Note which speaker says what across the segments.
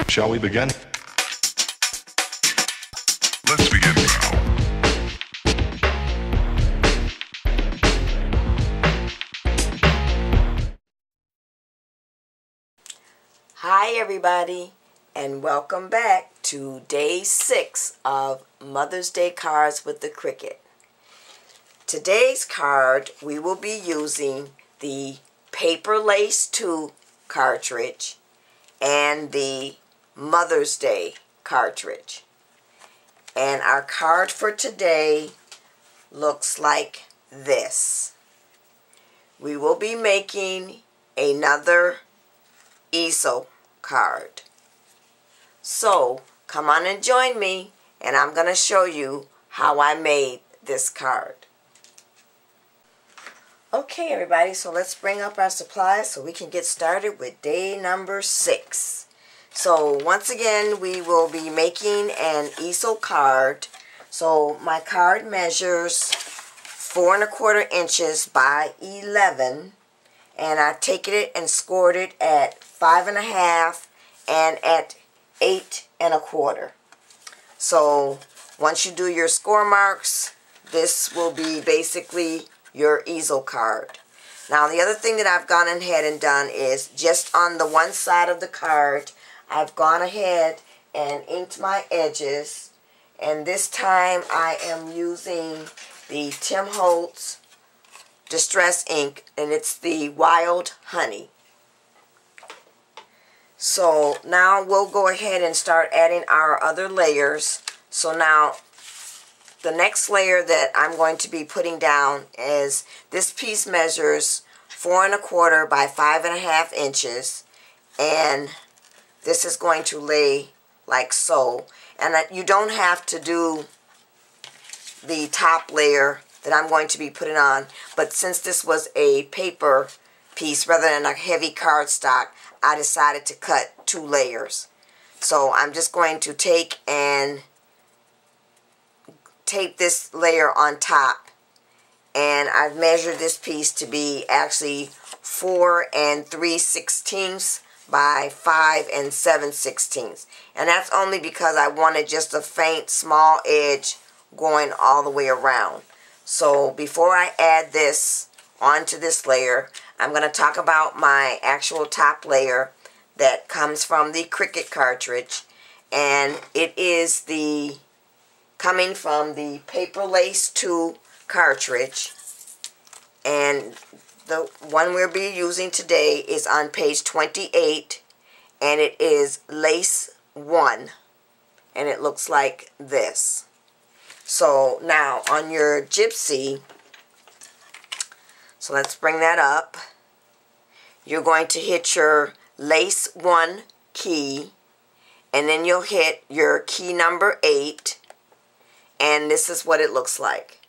Speaker 1: Shall we begin?
Speaker 2: Let's begin now.
Speaker 3: Hi everybody, and welcome back to day 6 of Mother's Day cards with the Cricut. Today's card we will be using the Paper Lace 2 cartridge and the Mother's Day cartridge. And our card for today looks like this. We will be making another easel card. So come on and join me, and I'm going to show you how I made this card. Okay everybody, so let's bring up our supplies so we can get started with day number 6. So once again we will be making an easel card. So my card measures 4 1/4 inches by 11, and I've taken it and scored it at 5 1/2 and at 8 1/4. So once you do your score marks, this will be basically your easel card. Now the other thing that I've gone ahead and done is just on the one side of the card, I've gone ahead and inked my edges, and this time I am using the Tim Holtz Distress ink, and it's the Wild Honey. So now we'll go ahead and start adding our other layers. So now the next layer that I'm going to be putting down is this piece measures 4 1/4 by 5 1/2 inches, and this is going to lay like so. And you don't have to do the top layer that I'm going to be putting on, but since this was a paper piece rather than a heavy cardstock, I decided to cut 2 layers. So I'm just going to take and tape this layer on top, and I've measured this piece to be actually 4 3/16 by 5 7/16, and that's only because I wanted just a faint small edge going all the way around. So before I add this onto this layer, I'm going to talk about my actual top layer that comes from the Cricut cartridge, and it is the coming from the Paper Lace 2 cartridge, and the one we'll be using today is on page 28, and it is Lace 1, and it looks like this. So now on your gypsy, so let's bring that up, you're going to hit your Lace 1 key, and then you'll hit your key number 8, and this is what it looks like.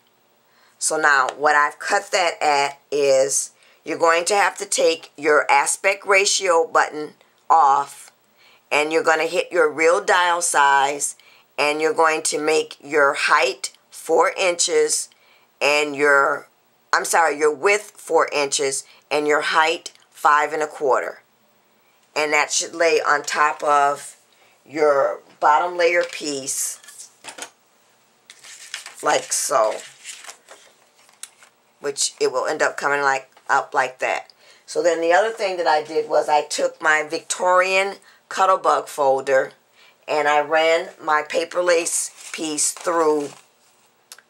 Speaker 3: So now what I've cut that at is you're going to have to take your aspect ratio button off, and you're going to hit your real dial size, and you're going to make your height 4 inches and your width 4 inches and your height 5 1/4. And that should lay on top of your bottom layer piece like so, which it will end up coming up like that. So then the other thing that I did was I took my Victorian Cuttlebug folder and I ran my paper lace piece through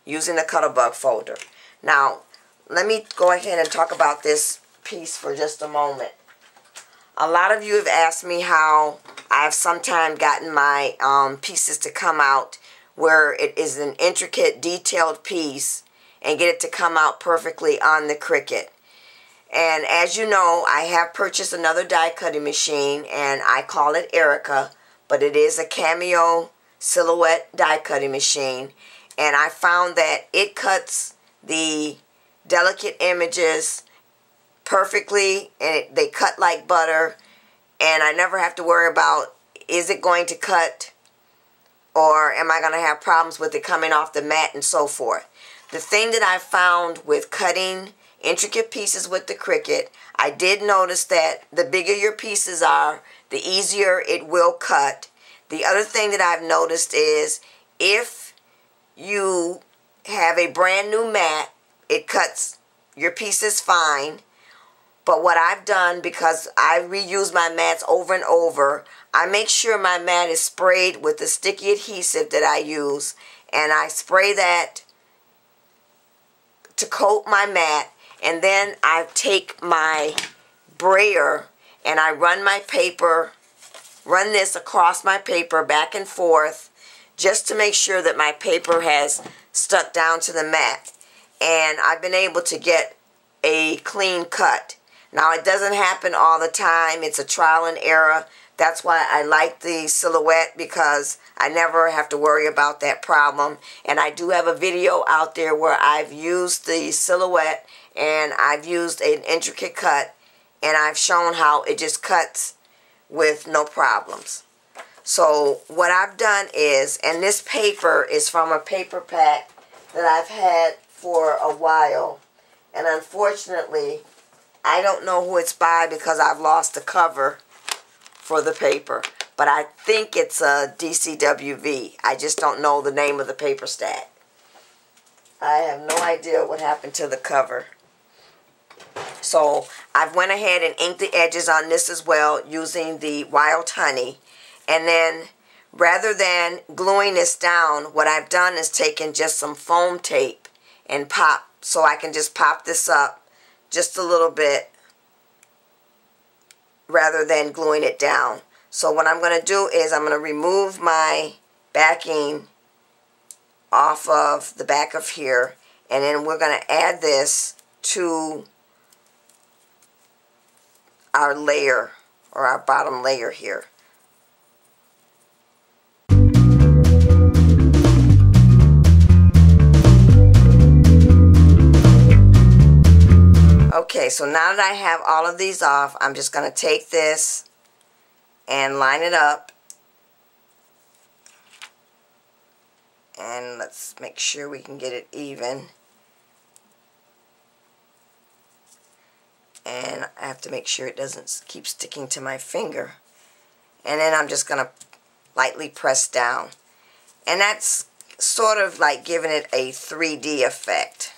Speaker 3: using the Cuttlebug folder. Now let me go ahead and talk about this piece for just a moment. A lot of you have asked me how I've sometimes gotten my pieces to come out where it is an intricate, detailed piece, and get it to come out perfectly on the Cricut. And as you know, I have purchased another die cutting machine, and I call it Erica, but it is a Cameo silhouette die cutting machine, and I found that it cuts the delicate images perfectly, and they cut like butter, and I never have to worry about, is it going to cut, or am I going to have problems with it coming off the mat and so forth. The thing that I found with cutting intricate pieces with the Cricut. I did notice that the bigger your pieces are, the easier it will cut. The other thing that I've noticed is if you have a brand new mat, it cuts your pieces fine. But what I've done, because I reuse my mats over and over, I make sure my mat is sprayed with the sticky adhesive that I use. And I spray that to coat my mat. And then I take my brayer and I run my paper, run this across my paper back and forth, just to make sure that my paper has stuck down to the mat. And I've been able to get a clean cut. Now, it doesn't happen all the time. It's a trial and error. That's why I like the Silhouette, because I never have to worry about that problem. And I do have a video out there where I've used the Silhouette and I've used an intricate cut, and I've shown how it just cuts with no problems. So what I've done is, and this paper is from a paper pack that I've had for a while, and unfortunately I don't know who it's by because I've lost the cover for the paper, but I think it's a DCWV. I just don't know the name of the paper stack. I have no idea what happened to the cover. So I've went ahead and inked the edges on this as well using the Wild Honey. And then rather than gluing this down, what I've done is taken just some foam tape and pop, so I can just pop this up just a little bit rather than gluing it down. So what I'm going to do is I'm going to remove my backing off of the back of here, and then we're going to add this to our layer, or our bottom layer here. Okay, so now that I have all of these off, I'm just going to take this and line it up. And let's make sure we can get it even. And I have to make sure it doesn't keep sticking to my finger. And then I'm just going to lightly press down. And that's sort of like giving it a 3D effect.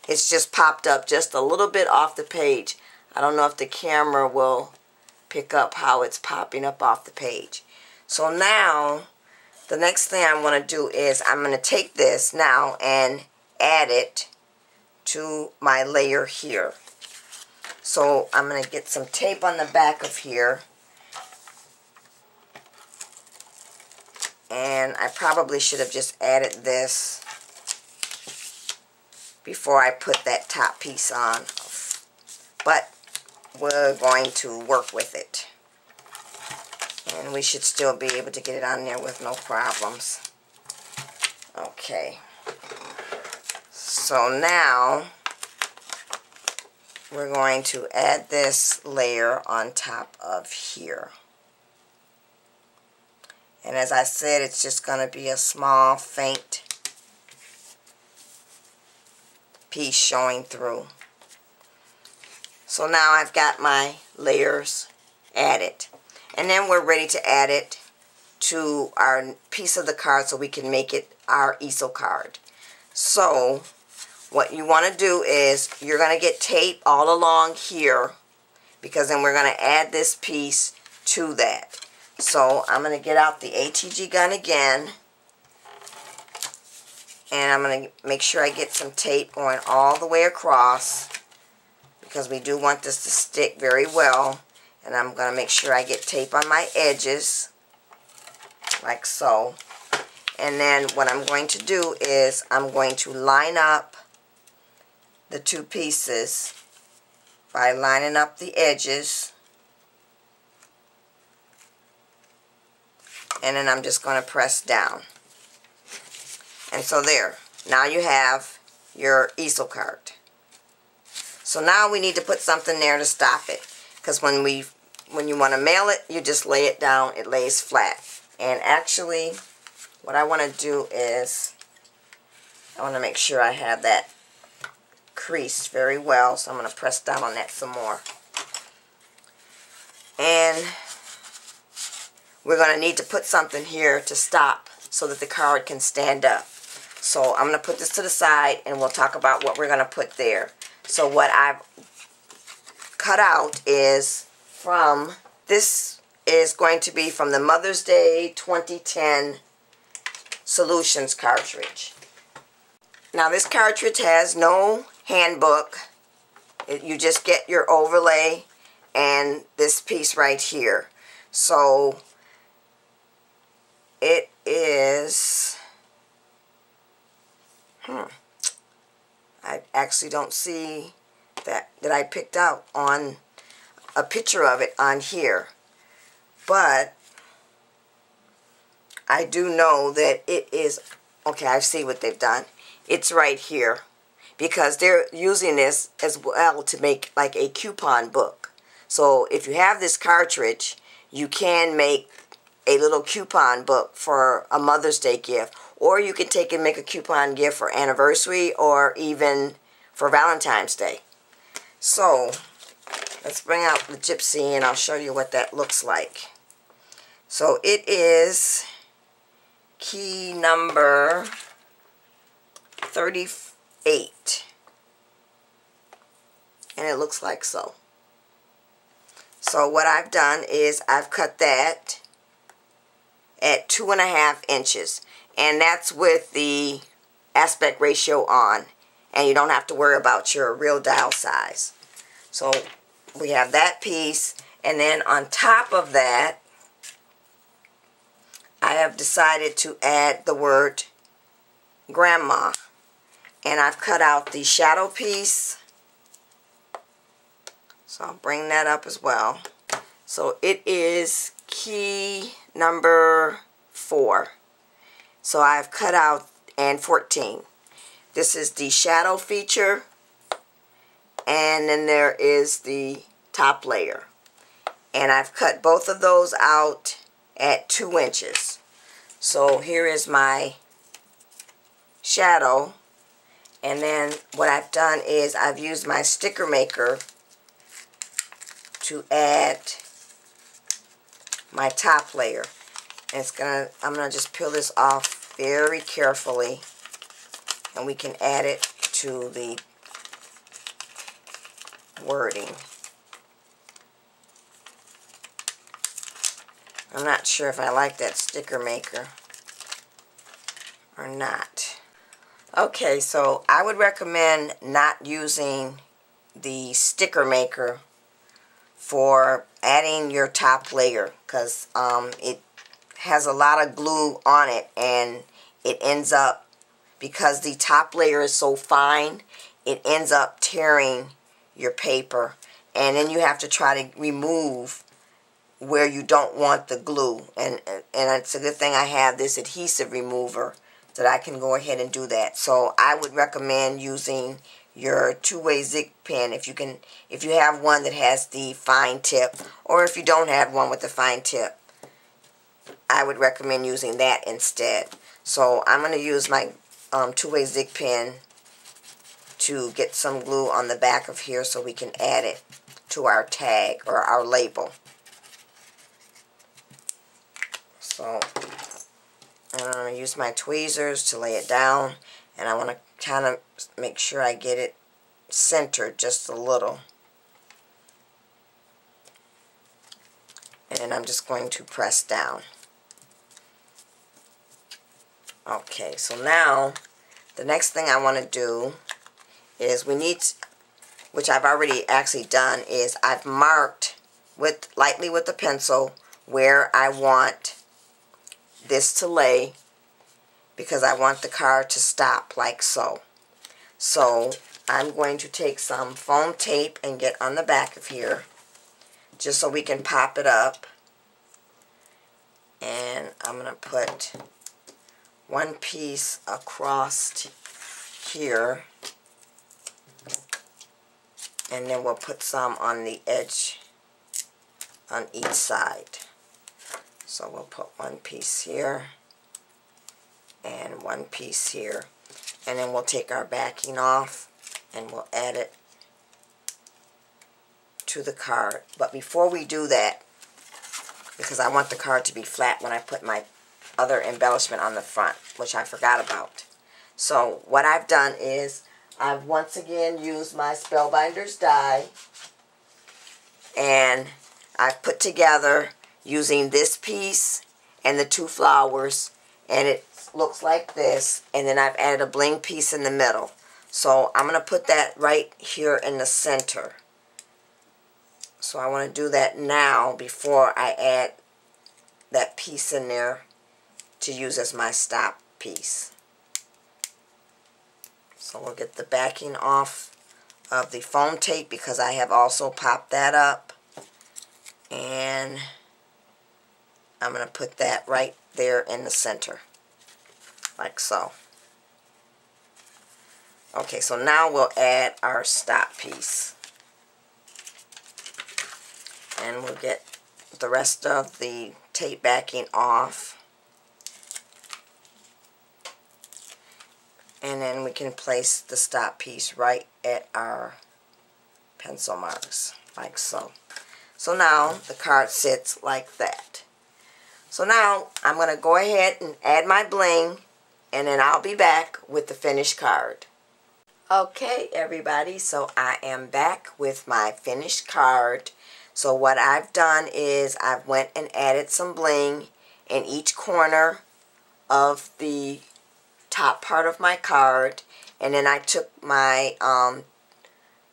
Speaker 3: It's just popped up just a little bit off the page. I don't know if the camera will pick up how it's popping up off the page. So now, the next thing I want to do is I'm going to take this now and add it to my layer here. So I'm going to get some tape on the back of here. And I probably should have just added this before I put that top piece on, but we're going to work with it, and we should still be able to get it on there with no problems. Okay, so now we're going to add this layer on top of here, and as I said, it's just going to be a small faint piece showing through. So now I've got my layers added, and then we're ready to add it to our piece of the card so we can make it our easel card. So what you want to do is you're going to get tape all along here, because then we're going to add this piece to that. So I'm going to get out the ATG gun again, and I'm going to make sure I get some tape going all the way across, because we do want this to stick very well. And I'm going to make sure I get tape on my edges, like so. And then what I'm going to do is I'm going to line up the two pieces by lining up the edges. And then I'm just going to press down. And so there, now you have your easel card. So now we need to put something there to stop it, because when you want to mail it, you just lay it down, it lays flat. And actually, what I want to do is, I want to make sure I have that creased very well, so I'm going to press down on that some more. And we're going to need to put something here to stop so that the card can stand up. So I'm going to put this to the side and we'll talk about what we're going to put there. So what I've cut out is from, this is going to be from the Mother's Day 2010 Solutions cartridge. Now this cartridge has no handbook. You just get your overlay and this piece right here. So it is, I actually don't see that I picked out on a picture of it on here, but I do know that it is, okay, I see what they've done. It's right here because they're using this as well to make like a coupon book. So if you have this cartridge, you can make a little coupon book for a Mother's Day gift, or you can take and make a coupon gift for anniversary or even for Valentine's Day. So let's bring out the Gypsy and I'll show you what that looks like. So it is key number 38, and it looks like so. So what I've done is I've cut that at 2.5 inches, and that's with the aspect ratio on, and you don't have to worry about your real dial size. So we have that piece, and then on top of that I have decided to add the word grandma, and I've cut out the shadow piece, so I'll bring that up as well. So it is key number 4. So I've cut out, and 14. This is the shadow feature, and then there is the top layer. And I've cut both of those out at 2 inches. So here is my shadow, and then what I've done is I've used my sticker maker to add my top layer. And I'm gonna just peel this off very carefully, and we can add it to the wording. I'm not sure if I like that sticker maker or not. Okay, so I would recommend not using the sticker maker for adding your top layer, because it has a lot of glue on it, and it ends up, because the top layer is so fine, it ends up tearing your paper, and then you have to try to remove where you don't want the glue, and it's a good thing I have this adhesive remover that I can go ahead and do that. So I would recommend using your two-way zig pen if you have one that has the fine tip, or if you don't have one with the fine tip, I would recommend using that instead. So I'm going to use my two-way zig pen to get some glue on the back of here so we can add it to our tag or our label. So I'm going to use my tweezers to lay it down, and I want to kind of make sure I get it centered just a little. And then I'm just going to press down. Okay, so now the next thing I want to do is which I've already actually done, is I've marked lightly with the pencil where I want this to lay, because I want the card to stop like so. So I'm going to take some foam tape and get on the back of here, just so we can pop it up. And I'm going to put one piece across here, and then we'll put some on the edge on each side. So we'll put one piece here and one piece here, and then we'll take our backing off and we'll add it to the card. But before we do that, because I want the card to be flat when I put my other embellishment on the front, which I forgot about. So what I've done is I've once again used my Spellbinders die, and I've put together using this piece and the two flowers, and it looks like this, and then I've added a bling piece in the middle. So I'm going to put that right here in the center. So I want to do that now before I add that piece in there to use as my stop piece. So we'll get the backing off of the foam tape because I have also popped that up. And I'm going to put that right there in the center, like so. Okay, so now we'll add our stop piece. And we'll get the rest of the tape backing off. And then we can place the stop piece right at our pencil marks, like so. So now the card sits like that. So now I'm going to go ahead and add my bling, and then I'll be back with the finished card. Okay, everybody, so I am back with my finished card. So what I've done is I've went and added some bling in each corner of the top part of my card, and then I took my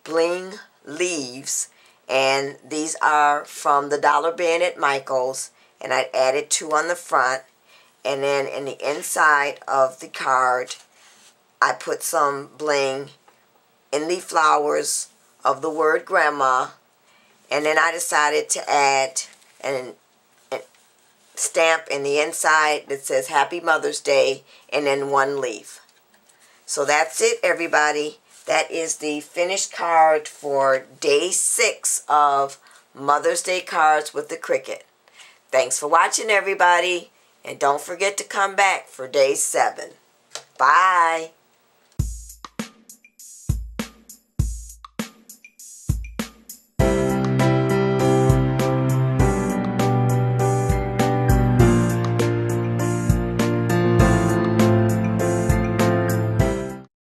Speaker 3: bling leaves, and these are from the Dollar Bin at Michael's, and I added 2 on the front, and then in the inside of the card I put some bling in the flowers of the word grandma, and then I decided to add a stamp in the inside that says Happy Mother's Day, and then 1 leaf. So that's it, everybody. That is the finished card for day 6 of Mother's Day cards with the Cricut. Thanks for watching, everybody, and don't forget to come back for day 7. Bye.